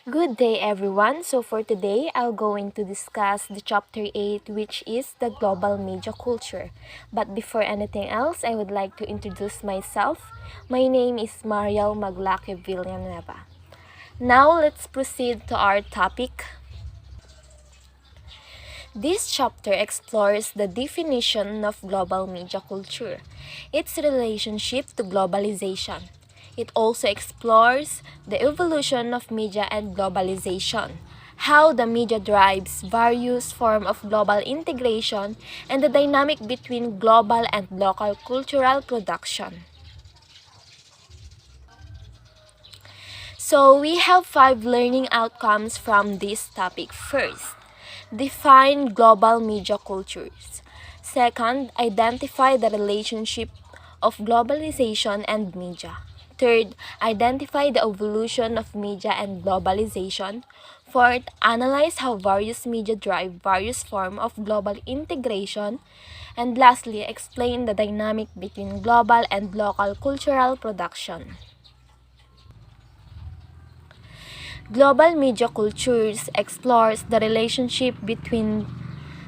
Good day everyone. So for today, I'll going to discuss the chapter 8 which is the global media culture. But before anything else, I would like to introduce myself. My name is Mariel Maglake Villanueva. Now let's proceed to our topic. This chapter explores the definition of global media culture, its relationship to globalization. It also explores the evolution of media and globalization, how the media drives various forms of global integration, and the dynamic between global and local cultural production. So we have 5 learning outcomes from this topic. First, define global media cultures. Second, identify the relationship of globalization and media. Third, identify the evolution of media and globalization. Fourth, analyze how various media drive various forms of global integration. And lastly, explain the dynamic between global and local cultural production. Global media cultures explores the relationship between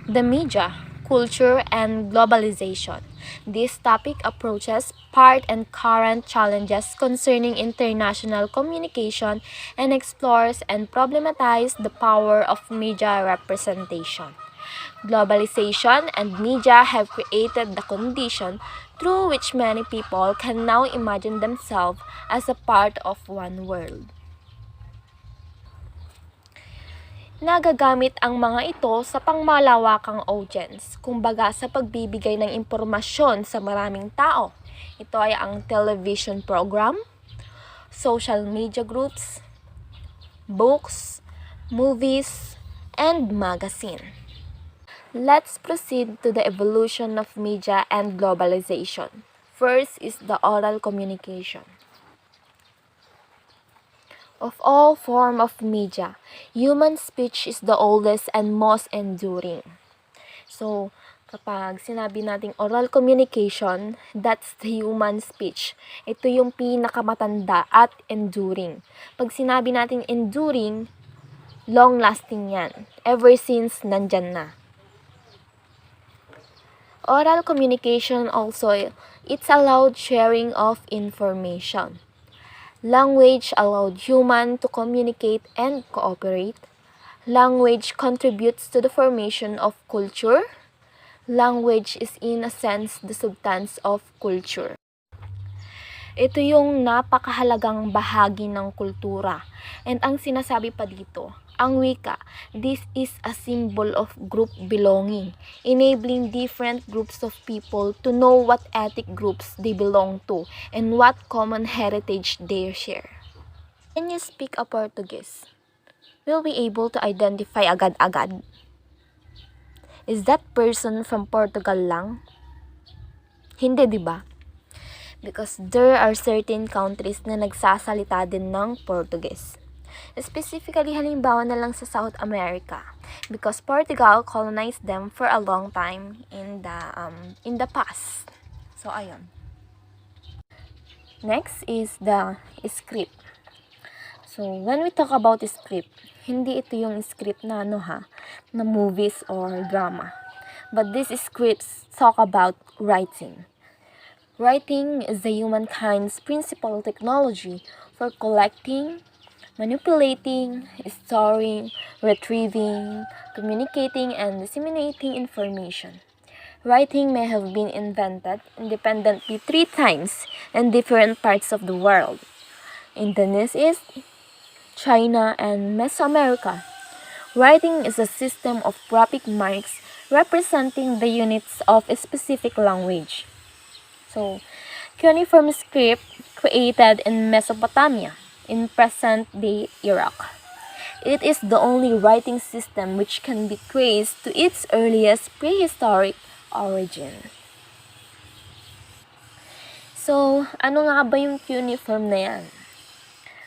the media, culture, and globalization. This topic approaches part and current challenges concerning international communication and explores and problematizes the power of media representation. Globalization and media have created the condition through which many people can now imagine themselves as a part of one world. Nagagamit ang mga ito sa pangmalawakang audience, kumbaga sa pagbibigay ng impormasyon sa maraming tao. Ito ay ang television program, social media groups, books, movies, and magazine. Let's proceed to the evolution of media and globalization. First is the oral communication. Of all form of media, human speech is the oldest and most enduring. So, kapag sinabi nating oral communication, that's the human speech. Ito yung pinakamatanda at enduring. Pag sinabi nating enduring, long-lasting yan. Ever since, nandyan na. Oral communication also, it's allowed sharing of information. Language allowed humans to communicate and cooperate. Language contributes to the formation of culture. Language is in a sense the substance of culture. Ito yung napakahalagang bahagi ng kultura. And ang sinasabi pa dito, ang wika, this is a symbol of group belonging, enabling different groups of people to know what ethnic groups they belong to and what common heritage they share. When you speak a Portuguese, will be able to identify agad-agad? Is that person from Portugal lang? Hindi, di ba? Because there are certain countries na nagsasalita din ng Portuguese. Specifically, halimbawa na lang sa South America. Because Portugal colonized them for a long time in the past. So, ayun. Next is the script. So, when we talk about script, hindi ito yung script na na movies or drama. But these scripts talk about writing. Writing is the humankind's principal technology for collecting, manipulating, storing, retrieving, communicating, and disseminating information. Writing may have been invented independently 3 times in different parts of the world. In the Near East, China, and Mesoamerica. Writing is a system of graphic marks representing the units of a specific language. So, cuneiform script created in Mesopotamia, in present-day Iraq. It is the only writing system which can be traced to its earliest prehistoric origin. So, ano nga ba yung cuneiform na yan?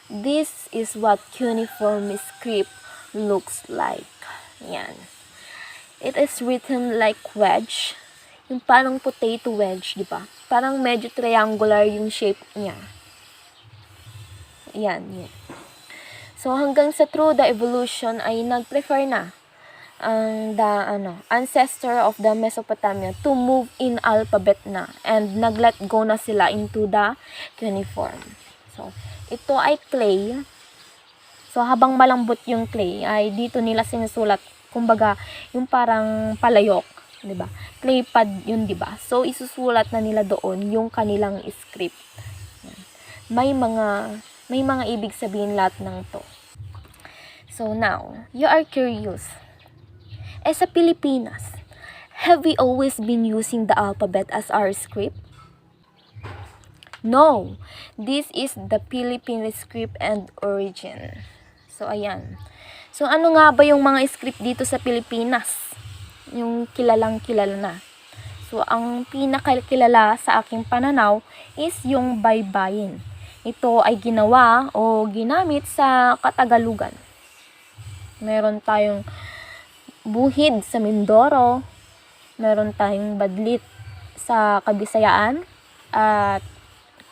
This is what cuneiform script looks like. Yan. It is written like wedge. Yung parang potato wedge, di ba? Parang medyo triangular yung shape niya. Yan, yan. So hanggang sa through the evolution ay nag-prefer na ang ancestor of the Mesopotamia to move in alphabet na, and nag-let go na sila into the cuneiform. So ito ay clay. So habang malambot yung clay ay dito nila sinusulat, kumbaga yung parang palayok, 'di ba? Clay pad yun, 'di ba? So isusulat na nila doon yung kanilang script. May mga ibig sabihin lahat ng to. So now, you are curious. Sa Pilipinas, have we always been using the alphabet as our script? No, this is the Philippine script and origin. So, ayan. So, ano nga ba yung mga script dito sa Pilipinas? Yung kilalang-kilala na. So, ang pinakakilala sa aking pananaw is yung baybayin. Ito ay ginawa o ginamit sa Katagalugan. Meron tayong buhid sa Mindoro, meron tayong badlit sa Kabisayaan, at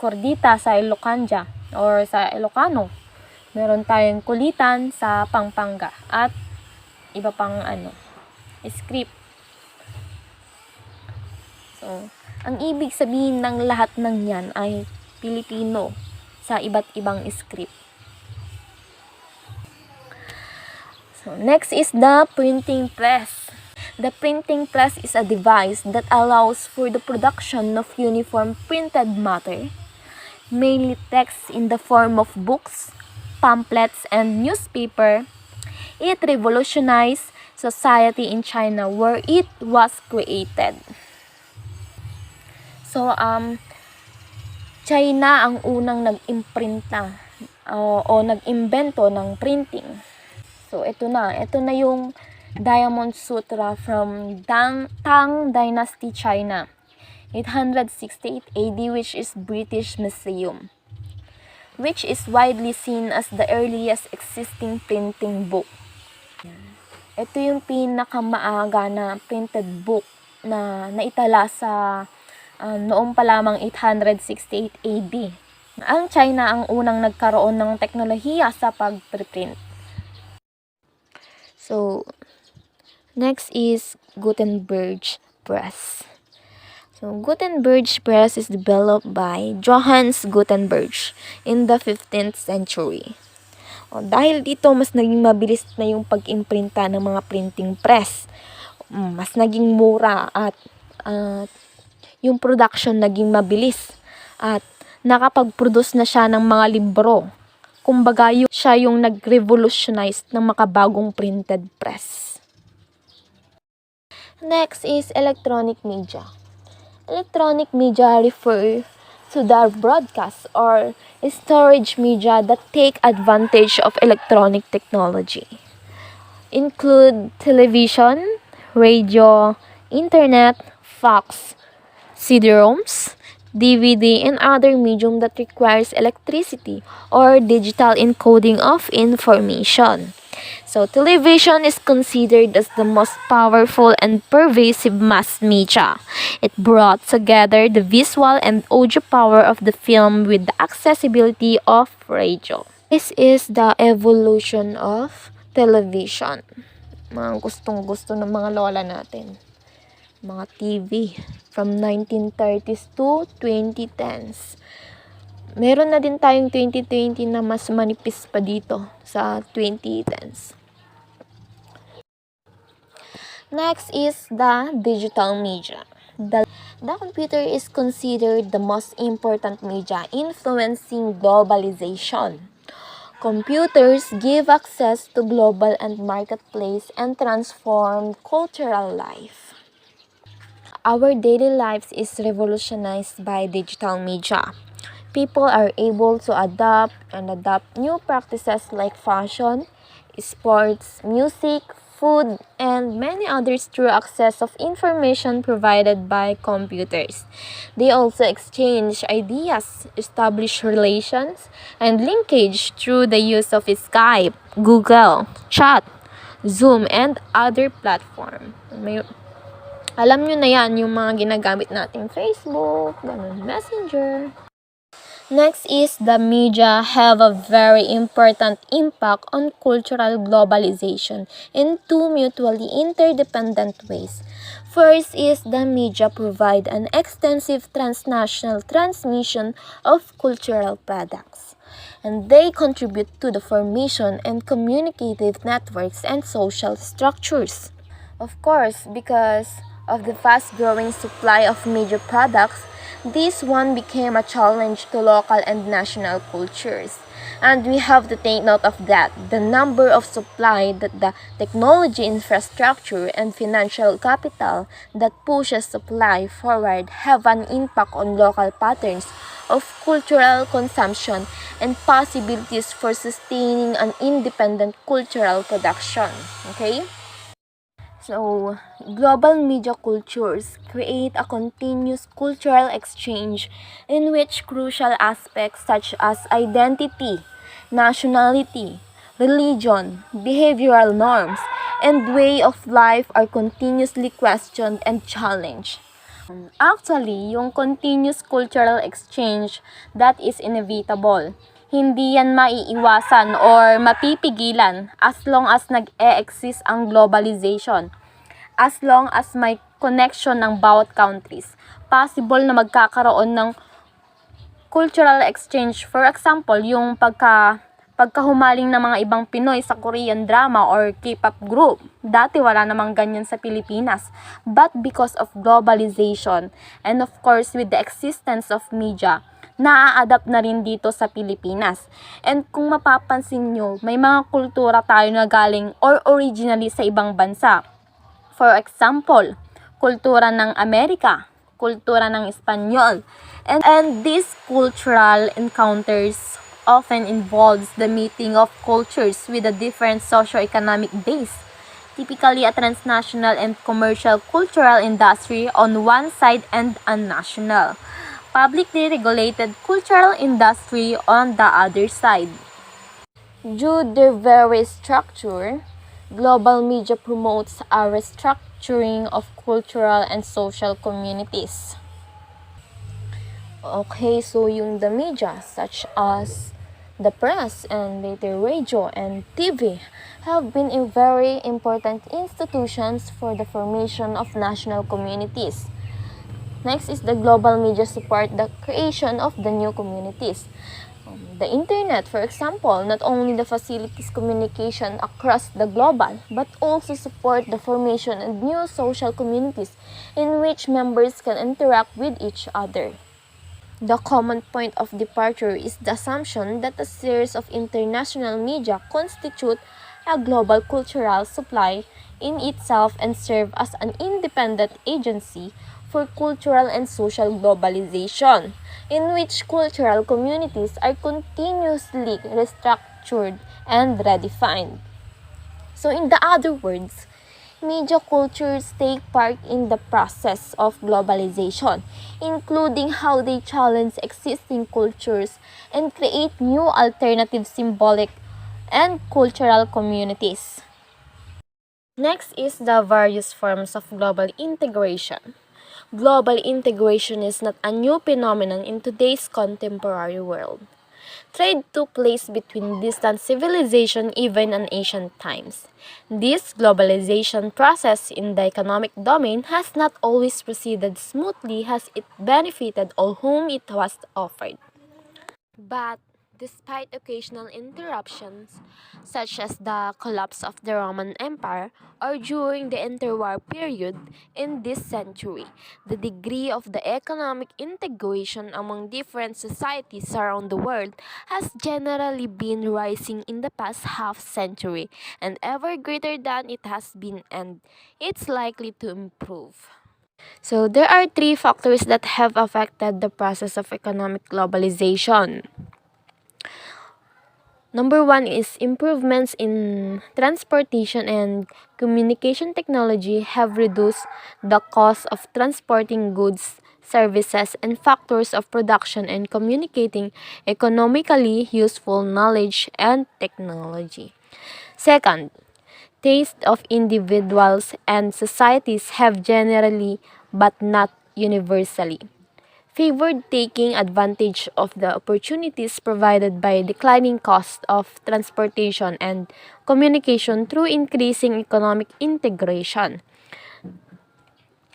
kordita sa Ilocanja or sa Ilocano. Meron tayong kulitan sa Pampanga at iba pang script. So, ang ibig sabihin ng lahat ng yan ay Pilipino sa iba't ibang script. So, next is the printing press. The printing press is a device that allows for the production of uniform printed matter, mainly text in the form of books, pamphlets, and newspaper. It revolutionized society in China where it was created. So, China ang unang nag-imprinta o nag-imbento ng printing. So, ito na yung Diamond Sutra from Tang Dynasty, China, 868 AD, which is British Museum, which is widely seen as the earliest existing printing book. Ito yung pinakamaaga na printed book na naitala sa noong pa lamang 868 AD. Ang China ang unang nagkaroon ng teknolohiya sa pag-print. So, next is Gutenberg Press. So, Gutenberg Press is developed by Johannes Gutenberg in the 15th century. Dahil dito, mas naging mabilis na yung pag-imprinta ng mga printing press. Mas naging mura at yung production naging mabilis. At nakapag-produce na siya ng mga libro. Kumbaga, siya yung nag-revolutionize ng makabagong printed press. Next is electronic media. Electronic media refer to the broadcast or storage media that take advantage of electronic technology. Include television, radio, internet, fax, CD-ROMs, DVD, and other medium that requires electricity or digital encoding of information. So, television is considered as the most powerful and pervasive mass media. It brought together the visual and audio power of the film with the accessibility of radio. This is the evolution of television. Mga gustong-gusto ng mga lola natin. Mga TV from 1930s to 2010s. Meron na din tayong 2020 na mas manipis pa dito sa 2010s. Next is the digital media. The computer is considered the most important media influencing globalization. Computers give access to global and marketplace and transform cultural life. Our daily lives is revolutionized by digital media. People are able to adapt new practices like fashion, sports, music, food, and many others through access of information provided by computers. They also exchange ideas, establish relations, and linkage through the use of Skype, Google, Chat, Zoom, and other platform. Alam nyo na yan, yung mga ginagamit nating Facebook, ganun, Messenger. Next is the media have a very important impact on cultural globalization in two mutually interdependent ways. First is the media provide an extensive transnational transmission of cultural products, and they contribute to the formation and communicative networks and social structures. Of course, because of the fast-growing supply of media products, this one became a challenge to local and national cultures. And we have to take note of that. The number of supply that the technology infrastructure and financial capital that pushes supply forward have an impact on local patterns of cultural consumption and possibilities for sustaining an independent cultural production. Okay? So, global media cultures create a continuous cultural exchange in which crucial aspects such as identity, nationality, religion, behavioral norms, and way of life are continuously questioned and challenged. Actually, yung continuous cultural exchange, that is inevitable. Hindi yan maiiwasan or mapipigilan as long as nag-e-exist ang globalization. As long as may connection ng bawat countries, possible na magkakaroon ng cultural exchange. For example, yung pagkahumaling ng mga ibang Pinoy sa Korean drama or K-pop group. Dati wala namang ganyan sa Pilipinas. But because of globalization and of course with the existence of media, naa-adapt na rin dito sa Pilipinas. And kung mapapansin nyo, may mga kultura tayo na galing or originally sa ibang bansa. For example, kultura ng Amerika, kultura ng Espanyol. And these cultural encounters often involves the meeting of cultures with a different socio-economic base, typically a transnational and commercial cultural industry on one side and a national, publicly regulated cultural industry on the other side. Due to their very structure, global media promotes a restructuring of cultural and social communities. Okay, so yung the media such as the press and later radio and TV have been a very important institutions for the formation of national communities. Next is the global media support the creation of the new communities. The internet, for example, not only the facilities communication across the global, but also support the formation of new social communities in which members can interact with each other. The common point of departure is the assumption that a series of international media constitute a global cultural supply in itself and serve as an independent agency for cultural and social globalization, in which cultural communities are continuously restructured and redefined. So in the other words, media cultures take part in the process of globalization, including how they challenge existing cultures and create new alternative symbolic and cultural communities. Next is the various forms of global integration. Global integration is not a new phenomenon in today's contemporary world. Trade took place between distant civilizations even in ancient times. This globalization process in the economic domain has not always proceeded smoothly as it benefited all whom it was offered. But despite occasional interruptions, such as the collapse of the Roman Empire or during the interwar period in this century, the degree of the economic integration among different societies around the world has generally been rising in the past half century and ever greater than it has been, and it's likely to improve. So there are three factors that have affected the process of economic globalization. Number one is improvements in transportation and communication technology have reduced the cost of transporting goods, services, and factors of production and communicating economically useful knowledge and technology. Second, taste of individuals and societies have generally, but not universally, favored taking advantage of the opportunities provided by declining cost of transportation and communication through increasing economic integration.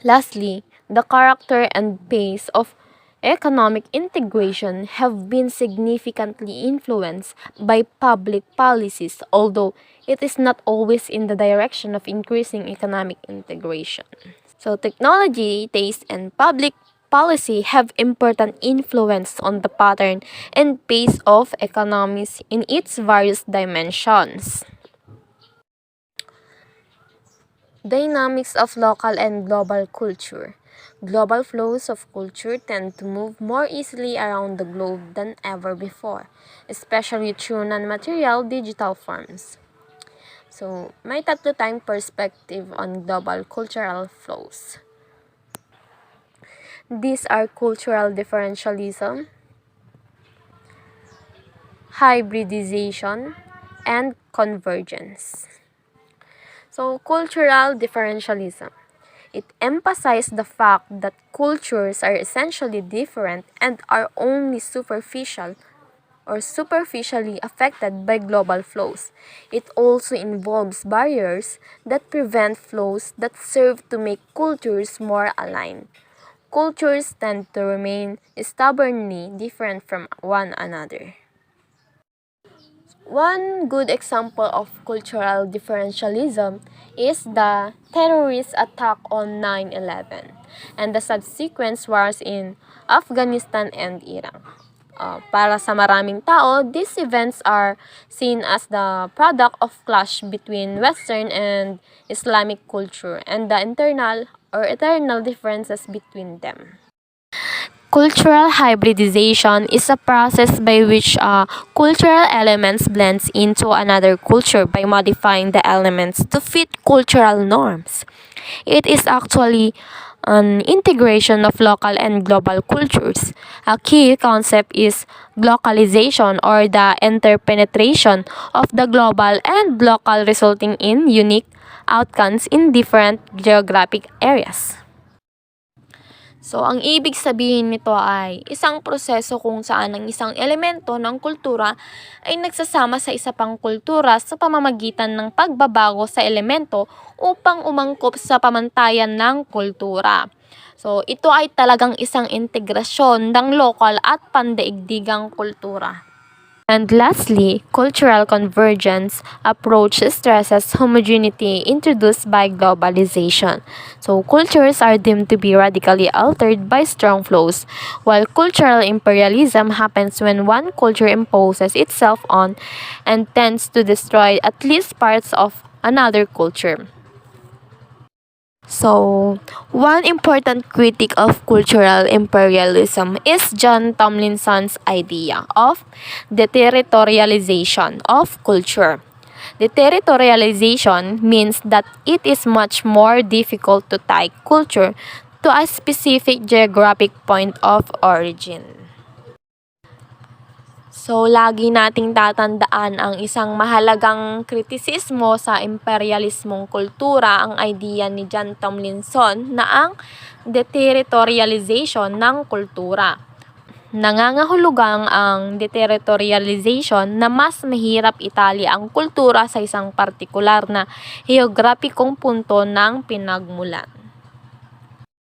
Lastly, the character and pace of economic integration have been significantly influenced by public policies, although it is not always in the direction of increasing economic integration. So, technology, taste, and public policy have important influence on the pattern and pace of economies in its various dimensions. Dynamics of local and global culture. Global flows of culture tend to move more easily around the globe than ever before, especially through non-material digital forms. So, may tatlo tayong perspective on global cultural flows. These are cultural differentialism, hybridization, and convergence. So, cultural differentialism. It emphasizes the fact that cultures are essentially different and are only superficially affected by global flows. It also involves barriers that prevent flows that serve to make cultures more aligned. Cultures tend to remain stubbornly different from one another. One good example of cultural differentialism is the terrorist attack on 9/11 and the subsequent wars in Afghanistan and Iraq. Para sa maraming tao, these events are seen as the product of clash between Western and Islamic culture and the internal or eternal differences between them. Cultural hybridization is a process by which cultural elements blends into another culture by modifying the elements to fit cultural norms. It is actually an integration of local and global cultures. A key concept is glocalization or the interpenetration of the global and local resulting in unique outcomes in different geographic areas. So, ang ibig sabihin nito ay isang proseso kung saan ang isang elemento ng kultura ay nagsasama sa isa pang kultura sa pamamagitan ng pagbabago sa elemento upang umangkop sa pamantayan ng kultura. So, ito ay talagang isang integrasyon ng lokal at pandaigdigang kultura. And lastly, cultural convergence approach stresses homogeneity introduced by globalization. So, cultures are deemed to be radically altered by strong flows, while cultural imperialism happens when one culture imposes itself on and tends to destroy at least parts of another culture. So, one important critic of cultural imperialism is John Tomlinson's idea of deterritorialization of culture. Deterritorialization means that it is much more difficult to tie culture to a specific geographic point of origin. So, lagi nating tatandaan ang isang mahalagang kritisismo sa imperialismong kultura, ang idea ni John Tomlinson na ang deterritorialization ng kultura. Nangangahulugang ang deterritorialization na mas mahirap itali ang kultura sa isang partikular na heograpikong punto ng pinagmulan.